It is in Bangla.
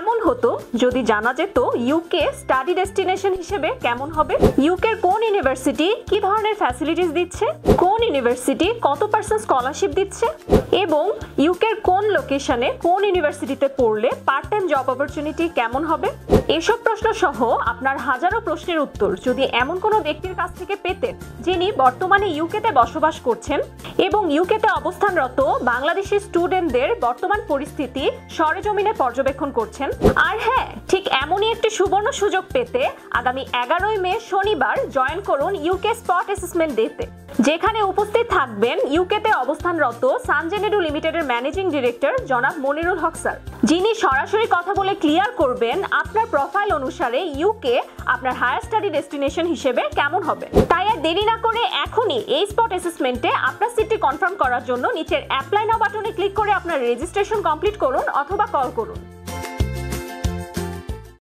কেমন হতো যদি জানা যেত ইউকে স্টাডি ডেস্টিনেশন হিসেবে কেমন হবে, ইউকের কোন ইউনিভার্সিটি কি ধরনের ফ্যাসিলিটিস দিচ্ছে, কোন ইউনিভার্সিটি কত পার্সেন্ট স্কলারশিপ দিচ্ছে এবং ইউকের কোন লোকেশনে কোন ইউনিভার্সিটিতে পড়লে পার্ট টাইম জব অপরচুনিটি কেমন হবে। এসব প্রশ্ন সহ আপনার হাজারো প্রশ্নের উত্তর যদি এমন কোনো ব্যক্তির কাছ থেকে পেতেন যিনি বর্তমানে ইউকেতে বসবাস করছেন এবং ইউকেতে অবস্থানরত বাংলাদেশি স্টুডেন্টদের বর্তমান পরিস্থিতি সরেজমিনে পর্যবেক্ষণ করছেন, আর হ্যাঁ, ঠিক এমনই একটি সুবর্ণ সুযোগ পেতে আগামী 11 মে শনিবার জয়েন করুন ইউকে স্পট অ্যাসেসমেন্ট ডেতে, যেখানে উপস্থিত থাকবেন ইউকেতে অবস্থানরত সানজেনেডু লিমিটেডের ম্যানেজিং ডিরেক্টর জনাব মনিরুল হক স্যার, যিনি সরাসরি কথা বলে ক্লিয়ার করবেন আপনার প্রোফাইল অনুসারে ইউকে আপনার হায়ার স্টাডি ডেস্টিনেশন হিসেবে কেমন হবে। তাই আর দেরি না করে এখনই এই স্পট অ্যাসেসমেন্টে আপনার সিটটি কনফার্ম করার জন্য নিচের অ্যাপ্লাই নাও বাটনে ক্লিক করে আপনার রেজিস্ট্রেশন কমপ্লিট করুন অথবা কল করুন।